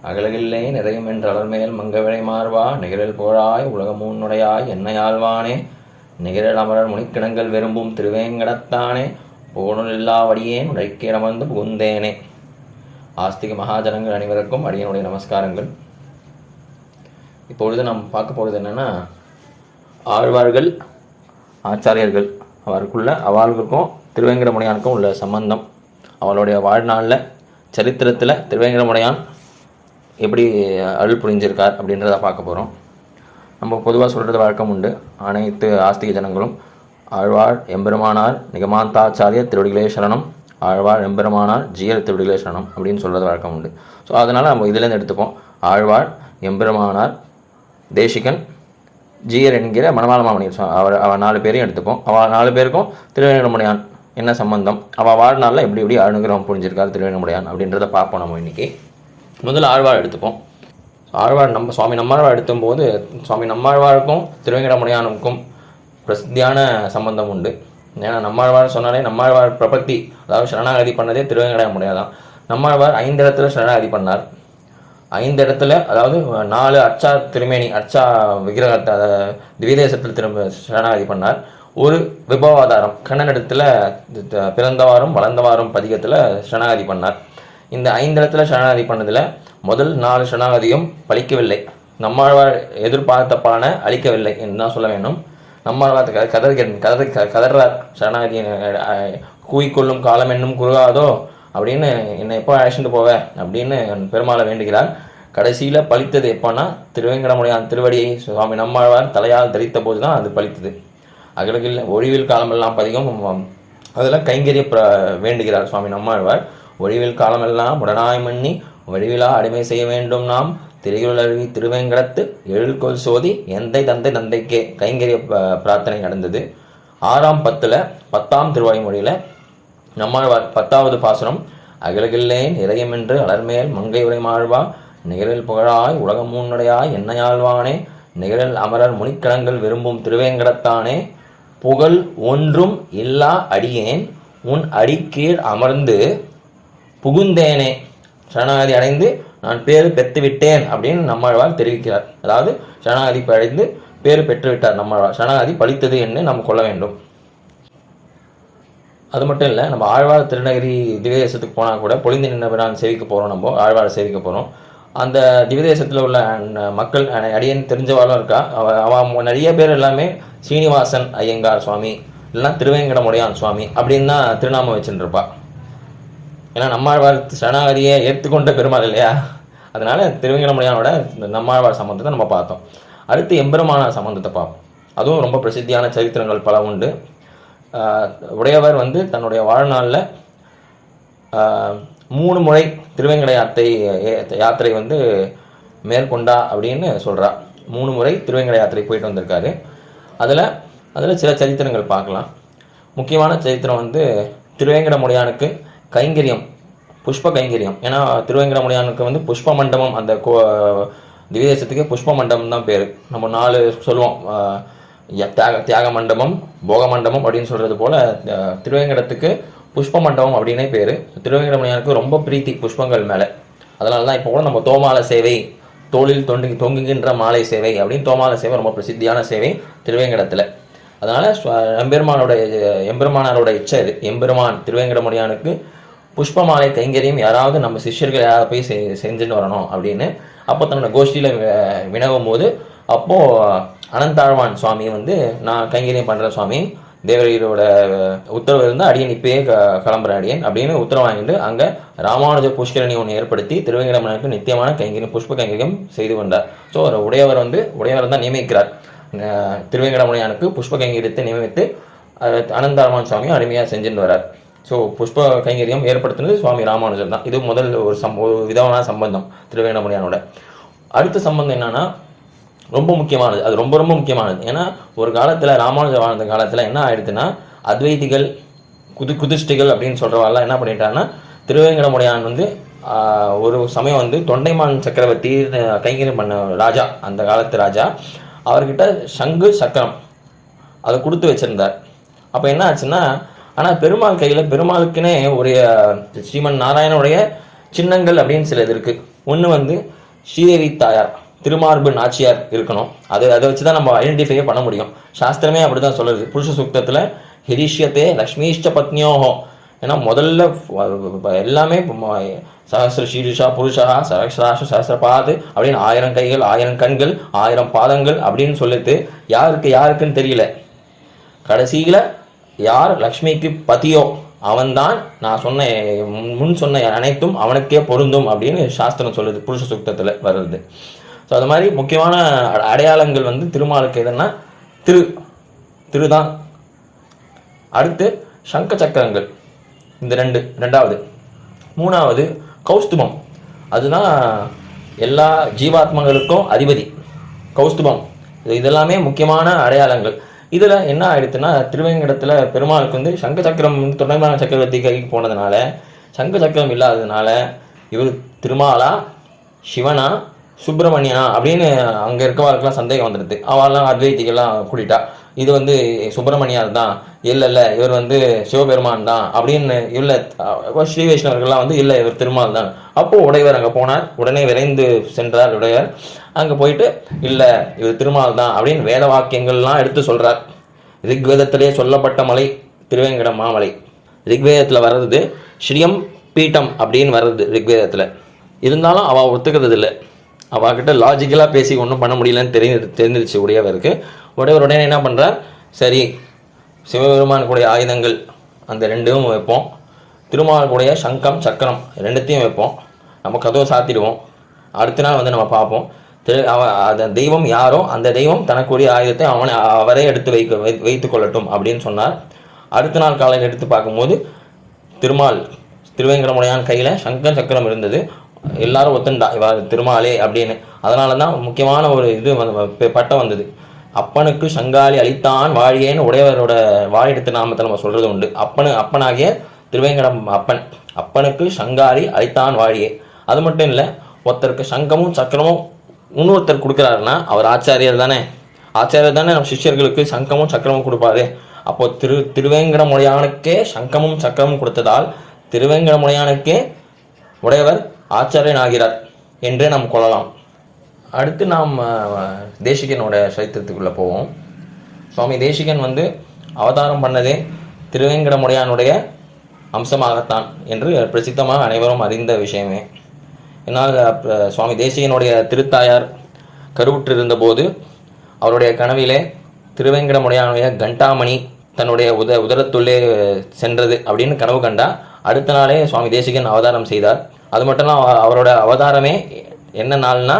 அகலகில்லை நிறையும் என்று அலர்மேல் மங்கவிழை மார்வா நிகழல் போழாய் உலகமூன்னுடையாய் என்னையாழ்வானே நிகழல் அமரர் முனிக்கிணங்கள் விரும்பும் திருவேங்கடத்தானே போனுல்லா வடியேன் உழைக்கிடமர்ந்து புகுந்தேனே. ஆஸ்திக மகாஜனங்கள் அனைவருக்கும் அடியனுடைய நமஸ்காரங்கள். இப்பொழுது நாம் பார்க்க போகிறது என்னென்னா, ஆழ்வார்கள் ஆச்சாரியர்கள் அவர்களுக்கும் திருவேங்கடமுடையானுக்கும் உள்ள சம்பந்தம், அவளுடைய வாழ்நாளில் சரித்திரத்தில் திருவேங்கடமுடையான் எப்படி அருள் புரிஞ்சிருக்கார் அப்படின்றத பார்க்க போகிறோம். நம்ம பொதுவாக சொல்கிறது வழக்கம் உண்டு, அனைத்து ஆஸ்திக ஜனங்களும் ஆழ்வார் எம்பெருமானார் நிகமாந்தாச்சாரிய திருவடிகளே சரணம், ஆழ்வார் எம்பெருமானார் ஜீயர் திருவடிகளே சரணம் அப்படின்னு சொல்கிறது வழக்கம் உண்டு. ஸோ அதனால் நம்ம இதிலேருந்து எடுத்துப்போம். ஆழ்வார் எம்பெருமானார் தேசிகன் ஜீயர் என்கிற மணவாள மாமணியர் அவள் 4 பேரையும் எடுத்துப்போம். அவள் 4 பேருக்கும் திருவேங்கடமுடையான் என்ன சம்பந்தம், அவள் வாழ்நாளில் எப்படி அனுகிரகம் புரிஞ்சிருக்கார் திருவேங்கடமுடையான் அப்படின்றத பார்ப்போம். நம்ம இன்றைக்கி முதல்ல ஆழ்வார் எடுத்துப்போம். ஆழ்வார் சுவாமி நம்மாழ்வார் எடுத்தும்போது சுவாமி நம்மாழ்வாருக்கும் திருவேங்கடமுடையானுக்கும் பிரசித்தியான சம்பந்தம் உண்டு. ஏன்னா நம்மாழ்வார் சொன்னாலே நம்மாழ்வார் பிரபத்தி, அதாவது சரணாகதி பண்ணதே திருவேங்கடமுடையான் தான். நம்மாழ்வார் 5 இடத்துல சரணாகதி பண்ணார். 5 இடத்துல, அதாவது 4 அர்ச்சா திருமேனி அர்ச்சா விக்கிரகத்தை திவ்யதேசத்தில் திரும்ப சரணாகதி பண்ணார். ஒரு விபவாதாரம் கண்ணனிடத்தில் பிறந்தவாறும் வளர்ந்தவாறும் பதிகத்தில் சரணாகதி பண்ணார். இந்த 5 இடத்துல சரணாகதி பண்ணதில் முதல் 4 சரணாகதியும் பலிக்கவில்லை. நம்மாழ்வார் எதிர்பார்த்த பலனை அளிக்கவில்லை என்று தான் சொல்ல வேண்டும். நம்மாழ்வார் கதறார், சரணாகதி கூவிக்கொள்ளும் காலம் என்னும் குறுகாதோ அப்படின்னு, என்னை எப்போ அழைச்சிட்டு போவேன் அப்படின்னு பெருமாளை வேண்டுகிறார். கடைசியில் பலித்தது எப்போன்னா, திருவேங்கடமுடையான் திருவடியை சுவாமி நம்மாழ்வார் தலையால் தரித்த போது தான் அது பலித்தது. அகலகில் ஒழிவில் காலமெல்லாம் பதிகம் அதில் கைங்கரிய வேண்டுகிறார் சுவாமி நம்மாழ்வார். ஒழிவில் காலமெல்லாம் உடனாய் மண்ணி வழிவிழா அடிமை செய்ய வேண்டும் நாம் திரையுளவி திருவேங்கடத்து எழுகொள் சோதி எந்தை தந்தை தந்தைக்கே கைங்கரிய பிரார்த்தனை நடந்தது. 6ஆம் 10ஆம் திருவாய்மொழியில் நம்மாழ்வார் 10வது பாசுரம், அகலகில்லேன் இறையமென்று அலர்மேல் மங்கை உரை மாழ்வா நிகழல் புகழாய் உலகம் மூன்னுடையாய் என்னையாழ்வானே நிகழல் அமரர் முனிக்கணங்கள் விரும்பும் திருவேங்கடத்தானே புகழ் ஒன்றும் இல்லா அடியேன் உன் அடிக்கீழ் அமர்ந்து புகுந்தேனே, சரணாகதி அடைந்து நான் பேறு பெற்றுவிட்டேன் அப்படின்னு நம்மாழ்வார் தெரிவிக்கிறார். அதாவது சரணாகதி அடைந்து பேறு பெற்றுவிட்டார் நம்மாழ்வார், சரணாகதி பலித்தது என்று நம்ம கொள்ள வேண்டும். அது மட்டும் இல்லை, நம்ம ஆழ்வார் திருநகரி திவ்யதேசத்துக்கு போனால் கூட பொழிந்து நின்றவரான் சேவிக்க போகிறோம். நம்ம ஆழ்வாரை சேவிக்க போகிறோம். அந்த திவ்யதேசத்தில் உள்ள மக்கள் அடியேன் தெரிஞ்சவாளும் இருக்கா. அவன் நிறைய பேர் எல்லாமே சீனிவாசன் ஐயங்கார் சுவாமி இல்லைன்னா திருவேங்கடமுடையான் சுவாமி அப்படின்னு தான் திருநாமம் வச்சுருப்பா. ஏன்னா நம்மாழ்வார் சரணாகதியை ஏற்றுக்கொண்ட பெருமாள் இல்லையா, அதனால் திருவேங்கடமுடையானோட நம்மாழ்வார் சம்பந்தத்தை நம்ம பார்த்தோம். அடுத்து எம்பெருமானார் சம்பந்தத்தை பார்ப்போம். அதுவும் ரொம்ப பிரசித்தியான சரித்திரங்கள் பல உண்டு. உடையவர் தன்னுடைய வாழ்நாளில் 3 முறை திருவேங்கட யாத்திரை மேற்கொண்டா அப்படின்னு சொல்கிறா. 3 முறை திருவேங்கட யாத்திரை போயிட்டு வந்திருக்காரு. அதில் சில சரித்திரங்கள் பார்க்கலாம். முக்கியமான சரித்திரம் திருவேங்கடமுடையானுக்கு கைங்கரியம், புஷ்ப கைங்கரியம். ஏன்னா திருவேங்கடமுடையானுக்கு புஷ்ப மண்டபம், அந்த திவ்யதேசத்துக்கு புஷ்ப மண்டபம் தான் பேர். நம்ம 4 சொல்லுவோம், தியாக மண்டபம், போக மண்டபம் அப்படின்னு சொல்கிறது போல் திருவேங்கடத்துக்கு புஷ்ப மண்டபம் அப்படின்னே பேர். திருவேங்கடமுடையானுக்கு ரொம்ப பிரீத்தி புஷ்பங்கள் மேலே. அதனால தான் இப்போ கூட நம்ம தோமால சேவை, தோளில் தொங்குகின்ற மாலை சேவை அப்படின்னு தோமால சேவை ரொம்ப பிரசித்தியான சேவை திருவேங்கடத்தில். அதனால் எம்பெருமானாரோட இச்சை இது. எம்பெருமான் திருவேங்கடமுடையானுக்கு புஷ்பமாலை கைங்கரியம் யாராவது நம்ம சிஷ்யர்கள் யாராவது போய் செஞ்சுட்டு வரணும் அப்படின்னு அப்போ தன்னோட கோஷ்டியில் வினவும் போது, அப்போது அனந்தாழ்வான் சுவாமி நான் கைங்கரியம் பண்ணுறேன் சுவாமி, தேவரையரோட உத்தரவு இருந்தால் அடியன் இப்பயே கிளம்புற அடியன் அப்படின்னு உத்தரவு வாங்கிட்டு அங்கே ராமானுஜ புஷ்கரணி ஒன்று ஏற்படுத்தி திருவேங்கடமுடையானுக்கு நித்தியமான கைங்கரியம் புஷ்ப கைங்கரியம் செய்து கொண்டார். ஸோ உடையவர் தான் நியமிக்கிறார். திருவேங்கடமுடையானுக்கு புஷ்ப கைங்கரியத்தை நியமித்து அனந்தாழ்வான் சுவாமி அருமையாக செஞ்சுட்டு வரார். ஸோ புஷ்ப கைங்கரியம் ஏற்படுத்தினது சுவாமி ராமானுஜர் தான். இது முதல் ஒரு விதமான சம்பந்தம் திருவேங்கடமுடையானோட. அடுத்த சம்பந்தம் என்னன்னா, ரொம்ப முக்கியமானது. அது ரொம்ப ரொம்ப முக்கியமானது. ஏன்னா ஒரு காலத்தில் ராமானுஜர் வாழ்ந்த காலத்தில் என்ன ஆயிடுதுன்னா, அத்வைதிகள் குதிஷ்டிகள் அப்படின்னு சொல்கிறவாள்லாம் என்ன பண்ணிட்டாங்கன்னா, திருவேங்கடமுடையான் ஒரு சமயம் தொண்டைமான் சக்கரவர்த்தி கைங்கரியம் பண்ண ராஜா, அந்த காலத்து ராஜா, அவர்கிட்ட சங்கு சக்கரம் அதை கொடுத்து வச்சுருந்தார். அப்போ என்ன ஆச்சுன்னா, ஆனால் பெருமாள் கையில் பெருமாளுக்குன்னே ஒரு ஸ்ரீமன் நாராயணனுடைய சின்னங்கள் அப்படின்னு சில இது இருக்குது. ஒன்று வந்து ஸ்ரீதேவி தாயார் திருமார்பு நாச்சியார் இருக்கணும். அதை வச்சு தான் நம்ம ஐடென்டிஃபையே பண்ண முடியும். சாஸ்திரமே அப்படி தான் சொல்லுது. புருஷ சூக்தத்தில் ஹிரிஷ்யத்தே லக்ஷ்மீஷ்ட பத்னியோகம். ஏன்னா முதல்ல எல்லாமே சஹசிர சீருஷா புருஷா சஹசிராஷ சஹசிரபாது அப்படின்னு 1000 கைகள் 1000 கண்கள் 1000 பாதங்கள் அப்படின்னு சொல்லிட்டு யாருக்குன்னு தெரியல. கடைசியில் யார் லக்ஷ்மிக்கு பதியோ அவன்தான் நான் சொன்ன அனைத்தும் அவனுக்கே பொருந்தும் அப்படின்னு சாஸ்திரம் சொல்லுது, புருஷ சூக்தத்தில் வருது. ஸோ அது மாதிரி முக்கியமான அடையாளங்கள் வந்து திருமாலுக்கு எதுன்னா திருதான். அடுத்து சங்க சக்கரங்கள், இந்த ரெண்டாவது. மூணாவது கௌஸ்துபம், அதுதான் எல்லா ஜீவாத்மங்களுக்கும் அதிபதி கௌஸ்துபம். இதெல்லாமே முக்கியமான அடையாளங்கள். இதில் என்ன ஆயிடுச்சுன்னா, திருவேங்கடத்தில் பெருமாளுக்கு வந்து சங்க சக்கரம் துணைமான சக்கரவர்த்தி கைக்கு போனதுனால, சங்க சக்கரம் இல்லாததுனால இவர் திருமாலா சிவனா சுப்பிரமணியனா அப்படின்னு அங்கே இருக்கவாளுக்கெல்லாம் சந்தேகம் வந்துடுது. அவெல்லாம் அத்வைத்திகெல்லாம் கூட்டிட்டா, இது வந்து சுப்பிரமணியார் தான், இல்லை இவர் வந்து சிவபெருமான் தான் அப்படின்னு. இல்லை ஸ்ரீ வைஷ்ணவர்கள்லாம் வந்து இல்லை இவர் திருமால் தான். அப்போது உடையவர் அங்கே போனார், உடனே விரைந்து சென்றார் உடையவர். அங்கே போயிட்டு இல்லை இவர் திருமால் தான் அப்படின்னு வேத வாக்கியங்கள்லாம் எடுத்து சொல்கிறார். ரிக்வேதத்திலே சொல்லப்பட்ட மலை திருவேங்கட மாமலை. ரிக்வேதத்தில் வர்றது ஸ்ரீயம் பீட்டம் அப்படின்னு வர்றது ரிக்வேதத்தில். இருந்தாலும் அவள் ஒத்துக்கிறது இல்லை. அவகிட்ட லாஜிக்கலாக பேசி ஒன்றும் பண்ண முடியலன்னு தெரிஞ்சிருச்சு உடையவருக்கு. உடையவர் உடனே என்ன பண்ணுறார், சரி சிவபெருமானுக்குடைய ஆயுதங்கள் அந்த ரெண்டும் வைப்போம், திருமாலுக்குடைய சங்கம் சக்கரம் ரெண்டுத்தையும் வைப்போம், நம்ம கதவை சாத்திடுவோம், அடுத்த நாள் வந்து நம்ம பார்ப்போம். அந்த தெய்வம் யாரோ அந்த தெய்வம் தனக்குரிய ஆயுதத்தை அவரே எடுத்து வைத்து கொள்ளட்டும் அப்படின்னு சொன்னார். அடுத்த நாள் காலையில் எடுத்து பார்க்கும்போது திருவேங்கடமுடையான் கையில் சங்கம் சக்கரம் இருந்தது. எல்லாரும் ஒத்துண்டா இவர் திருமாலே அப்படின்னு. அதனால தான் முக்கியமான ஒரு இது பட்டம் வந்தது. அப்பனுக்கு சங்காலி அளித்தான் வாழியேன்னு உடையவரோட வாழிடத்து நாமத்தை நம்ம சொல்கிறது உண்டு. அப்பனாகிய திருவேங்கடம் அப்பனுக்கு சங்காலி அளித்தான் வாழியே. அது மட்டும் இல்லை, ஒருத்தருக்கு சங்கமும் சக்கரமும் இன்னொருத்தர் கொடுக்குறாருன்னா அவர் ஆச்சாரியர் தானே. நம்ம சிஷ்யர்களுக்கு சங்கமும் சக்கரமும் கொடுப்பாரு. அப்போ திருவேங்கடமுடையானுக்கே சங்கமும் சக்கரமும் கொடுத்ததால் திருவேங்கடமுடையானுக்கே உடையவர் ஆச்சாரியன் ஆகிறார் என்றே நாம் கொள்ளலாம். அடுத்து நாம் தேசிகனோட சரித்திரத்துக்குள்ளே போவோம். சுவாமி தேசிகன் வந்து அவதாரம் பண்ணதே திருவேங்கடமுடையானுடைய அம்சமாகத்தான் என்று பிரசித்தமாக அனைவரும் அறிந்த விஷயமே. என்னால் சுவாமி தேசிகனுடைய திருத்தாயார் கருவுற்றிருந்த போது அவருடைய கனவிலே திருவேங்கடமுடையானுடைய கண்டாமணி தன்னுடைய உதரத்துள்ளே சென்றது அப்படின்னு கனவு கண்டா. அடுத்த நாளே சுவாமி தேசிகன் அவதாரம் செய்தார். அது மட்டும் இல்லாமல் அவரோட அவதாரமே என்ன நாள்னா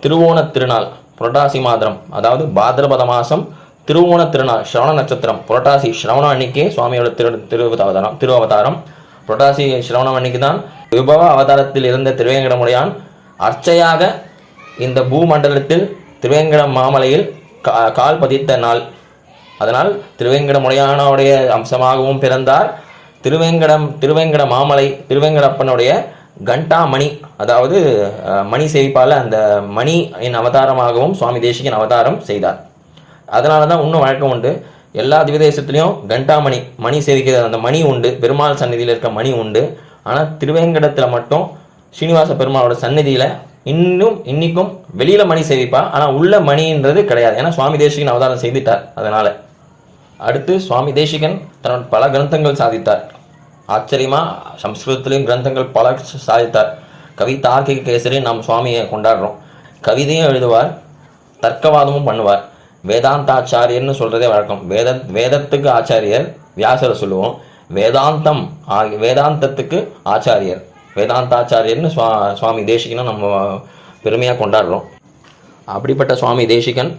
திருவோண திருநாள், புரட்டாசி மாதம், அதாவது பாத்ரபத மாதம் திருவோண திருநாள், ஸ்ரவண நட்சத்திரம், புரட்டாசி ஸ்ரவணம் அன்னைக்கே சுவாமியோட திருவவதாரம். புரட்டாசி ஸ்ரவணம் அன்னைக்கு தான் விபவ அவதாரத்தில் இருந்த திருவேங்கடமுடையான் அர்ச்சையாக இந்த பூமண்டலத்தில் திருவேங்கட மாமலையில் கால் பதித்த நாள். அதனால் திருவேங்கடமுடையானுடைய அம்சமாகவும் பிறந்தார். திருவேங்கட மாமலை திருவேங்கடப்பனுடைய கண்டாமணி, அதாவது மணி சேவிப்பால் அந்த மணியின் அவதாரமாகவும் சுவாமி தேசிகன் அவதாரம் செய்தார். அதனால தான் இன்னும் வழக்கம் உண்டு, எல்லா திவ்யதேசத்துலேயும் கண்டாமணி மணி சேவிக்கிற அந்த மணி உண்டு, பெருமாள் சந்நிதியில் இருக்க மணி உண்டு. ஆனால் திருவேங்கடத்தில் மட்டும் ஸ்ரீனிவாச பெருமாளோட சந்நிதியில் இன்னைக்கும் வெளியில் மணி சேவிப்பா, ஆனால் உள்ள மணின்றது கிடையாது. ஏன்னா சுவாமி தேசிகன் அவதாரம் செய்துட்டார். அதனால் அடுத்து சுவாமி தேசிகன் தன்னோட பல கிரந்தங்கள் சாதித்தார். ஆச்சரியமாக சம்ஸ்கிருதத்திலையும் கிரந்தங்கள் பல சாதித்தார். கவி தார்க்கிக கேசரி நாம் சுவாமியை கொண்டாடுறோம். கவிதையும் எழுதுவார், தர்க்கவாதமும் பண்ணுவார். வேதாந்தாச்சாரியர்னு சொல்கிறதே வழக்கம். வேதத்துக்கு ஆச்சாரியர் வியாசரை சொல்லுவோம். வேதாந்தத்துக்கு ஆச்சாரியர் வேதாந்தாச்சாரியர்னு சுவாமி தேசிகனை நம்ம பெருமையாக கொண்டாடுறோம். அப்படிப்பட்ட சுவாமி தேசிகன்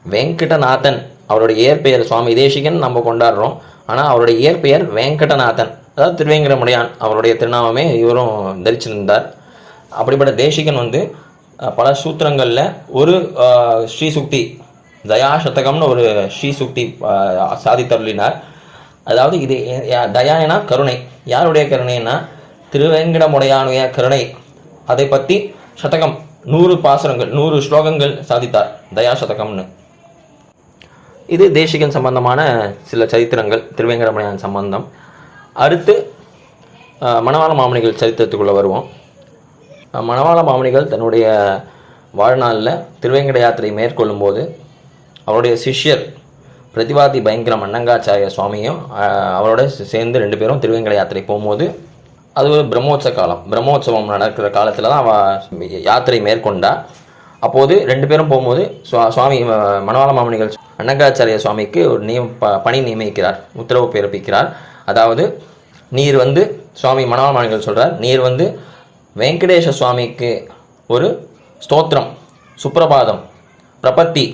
வெங்கடநாதன், அவருடைய இயற்பெயர் சுவாமி தேசிகன் நம்ம கொண்டாடுறோம். ஆனால் அவருடைய இயற்பெயர் வெங்கடநாதன், அதாவது திருவேங்கடமுடையான் அவருடைய திருநாமமே இவரும் தரிச்சிருந்தார். அப்படிப்பட்ட தேசிகன் வந்து பல சூத்திரங்களில் ஒரு ஸ்ரீசுக்தி தயாசதகம்னு ஒரு ஸ்ரீசுக்தி சாதித்தருளினார். அதாவது இது தயானா கருணை, யாருடைய கருணைன்னா திருவேங்கடமுடையானுடைய கருணை. அதை பற்றி சதகம் 100 பாசுரங்கள் 100 ஸ்லோகங்கள் சாதித்தார் தயாசதகம்னு. இது தேசிகன் சம்பந்தமான சில சரித்திரங்கள், திருவேங்கடமுடையான் சம்பந்தம். அடுத்து மணவாள மாமணிகள் சரித்திரத்துக்குள்ளே வருவோம். மணவாள மாமுனிகள் தன்னுடைய வாழ்நாளில் திருவேங்கட யாத்திரை மேற்கொள்ளும்போது அவருடைய சிஷ்யர் பிரதிவாதி பயங்கரம் அன்னங்காச்சாரிய சுவாமியும் அவரோட சேர்ந்து 2 பேரும் திருவேங்கட யாத்திரை போகும்போது அது ஒரு பிரம்மோற்சவம் நடக்கிற காலத்தில் தான் அவள் யாத்திரை மேற்கொண்டா. அப்போது 2 பேரும் போகும்போது சுவாமி மணவாள மாமுனிகள் அன்னங்காச்சாரிய சுவாமிக்கு ஒரு பணி நியமிக்கிறார், உத்தரவு பிறப்பிக்கிறார். அதாவது நீர் சுவாமி மணவாள மாமுனிகள் சொல்கிறார், நீர் வெங்கடேஷ சுவாமிக்கு ஒரு ஸ்தோத்திரம், சுப்ரபாதம், பிரபத்தி,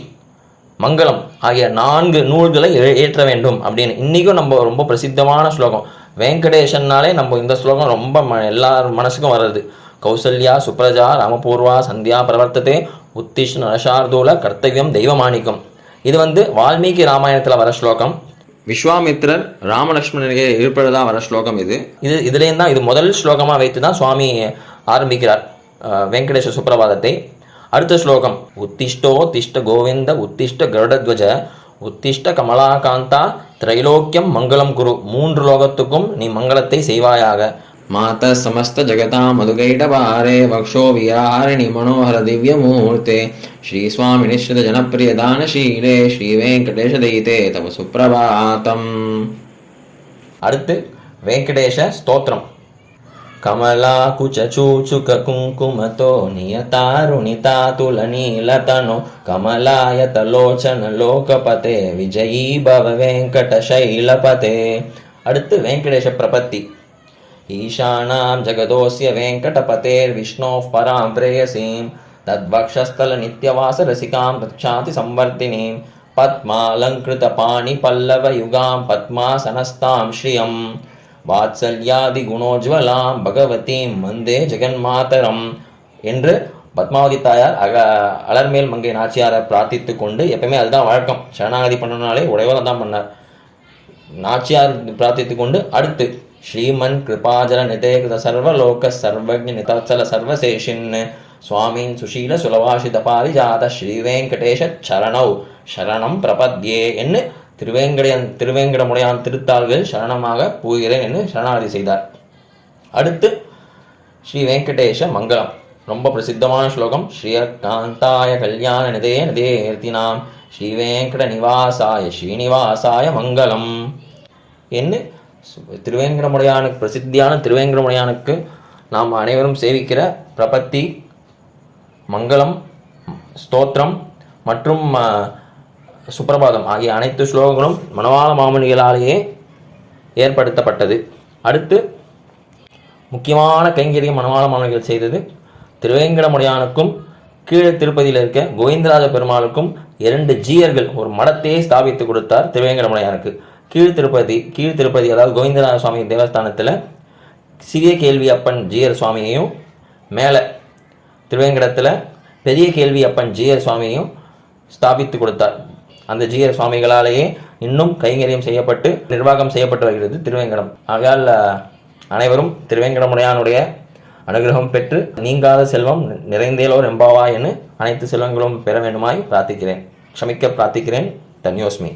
மங்களம் ஆகிய 4 நூல்களை ஏற்ற வேண்டும் அப்படின்னு. இன்றைக்கும் நம்ம ரொம்ப பிரசித்தமான ஸ்லோகம் வெங்கடேஷன்னாலே நம்ம இந்த ஸ்லோகம் ரொம்ப எல்லார் மனசுக்கும் வர்றது. கௌசல்யா சுப்ரஜா ராமபூர்வா சந்தியா பிரவர்த்ததே உத்திஷ்ண நரசார்தூல கர்த்தவியம் தெய்வமாணிக்கம். இது வால்மீகி ராமாயணத்தில் வர ஸ்லோகம். விஸ்வாமித்திரர் ராமலக்ஷ்மணனுக்கு இருப்பதாக வர ஸ்லோகம் இதுலேயும் தான் இது முதல் ஸ்லோகமாக வைத்து தான் சுவாமி ஆரம்பிக்கிறார் வெங்கடேஷ சுப்ரபாதத்தை. அடுத்த ஸ்லோகம் உத்திஷ்டோ திஷ்ட கோவிந்த உத்திஷ்ட கருடத்வஜ உத்திஷ்ட கமலாகாந்தா திரைலோக்கியம் மங்களம் குரு. 3 லோகத்துக்கும் நீ மங்களத்தை செய்வாயாக. மாத சமஸ்த ஜகதா மதுகைடபாரே வக்ஷோ வியாரிணி மனோஹர திவ்யமூர்த்தே ஸ்ரீ சுவாமி நிஸ்ருத ஜனப்பிரிய தானசீலே ஸ்ரீ வெங்கடேஷ தைதே தவ சுப்ரபாதம். அடுத்து வெங்கடேஷ ஸ்தோத்திரம். கமலா குச்சூச்சுக குங்குமதோ நியதாருணிதா துலநீலதனோ கமலாயதலோச்சன லோகபதே விஜயீ பவ வெங்கட சைலபதே. அடுத்து வெங்கடேஷ பிரபத்தி. ஈசானாம் ஜகதோஸ்ய வெங்கடபதேர் விஷ்ணோஃப் பராம் பிரேயசீம் தத்வக்ஷஸ்தல நித்யவாச ரசிகாம் தச்சாதி சம்வர்தினீம் பத்மாலங்கிருத பாணி பல்லவ யுகாம் பத்மாசனஸ்தாம் ஸ்ரீயம் வாத்சல்யாதி குணோஜ்வலாம் பகவதீம் வந்தே ஜெகன்மாதரம் என்று பத்மாவதி தாயார் அலர்மேல் மங்கை நாச்சியாரை பிரார்த்தித்து கொண்டு, எப்பவுமே அதுதான் வழக்கம், சரணாகதி பண்ணனாலே உடையவரம் தான் பண்ணார், நாச்சியார் பிரார்த்தித்து கொண்டு அடுத்து ஸ்ரீமன் கிருபாஜல நிதேகிருத சர்வலோக சர்வஜ நிதச்சல சர்வசேஷின் சுவாமின் சுஷீல சுலவாஷித பாரிஜாத ஸ்ரீ வெங்கடேஷ சரணௌ சரணம் பிரபத்யே என்று திருவேங்கடமுடையான் திருத்தாள்கள் சரணமாக போகிறேன் என்று சரணாகதி செய்தார். அடுத்து ஸ்ரீ வெங்கடேஷ மங்களம், ரொம்ப பிரசித்தமான ஸ்லோகம். ஸ்ரீயகாந்தாய கல்யாண நிதே நிதேர்த்தினாம் ஸ்ரீ வெங்கட நிவாசாய ஸ்ரீனிவாசாய மங்களம் என்று திருவேங்கடமுடையானுக்கு பிரசித்தியான திருவேங்கடமுடையானுக்கு நாம் அனைவரும் சேவிக்கிற பிரபத்தி, மங்களம், ஸ்தோத்திரம் மற்றும் சுப்ரபாதம் ஆகிய அனைத்து ஸ்லோகங்களும் மணவாள மாமுனிகளாலேயே ஏற்படுத்தப்பட்டது. அடுத்து முக்கியமான கைங்கரியம் மணவாள மாமுனிகள் செய்தது திருவேங்கடமுடையானுக்கும் கீழே திருப்பதியில் இருக்க கோவிந்தராஜ பெருமாளுக்கும் 2 ஜீயர்கள் ஒரு மடத்தையே ஸ்தாபித்து கொடுத்தார் திருவேங்கடமுடையானுக்கு. கீழ் திருப்பதி அதாவது கோவிந்தராஜ சுவாமி தேவஸ்தானத்தில் சிறிய கேள்வி அப்பன் ஜீயர் சுவாமியையும், மேலே திருவேங்கடத்தில் பெரிய கேள்வி அப்பன் ஜீயர் சுவாமியையும் ஸ்தாபித்து கொடுத்தார். அந்த ஜீயர் சுவாமிகளாலேயே இன்னும் கைங்கரியம் செய்யப்பட்டு நிர்வாகம் செய்யப்பட்டு வருகிறது திருவேங்கடம். ஆகையால் அனைவரும் திருவேங்கடமுடையானுடைய அனுகிரகம் பெற்று நீங்காத செல்வம் நிறைந்தேலோர் எம்பாவா என அனைத்து செல்வங்களும் பெற வேண்டுமாய் பிரார்த்திக்கிறேன். க்ஷமிக்க பிரார்த்திக்கிறேன். தன்யோஸ்மி.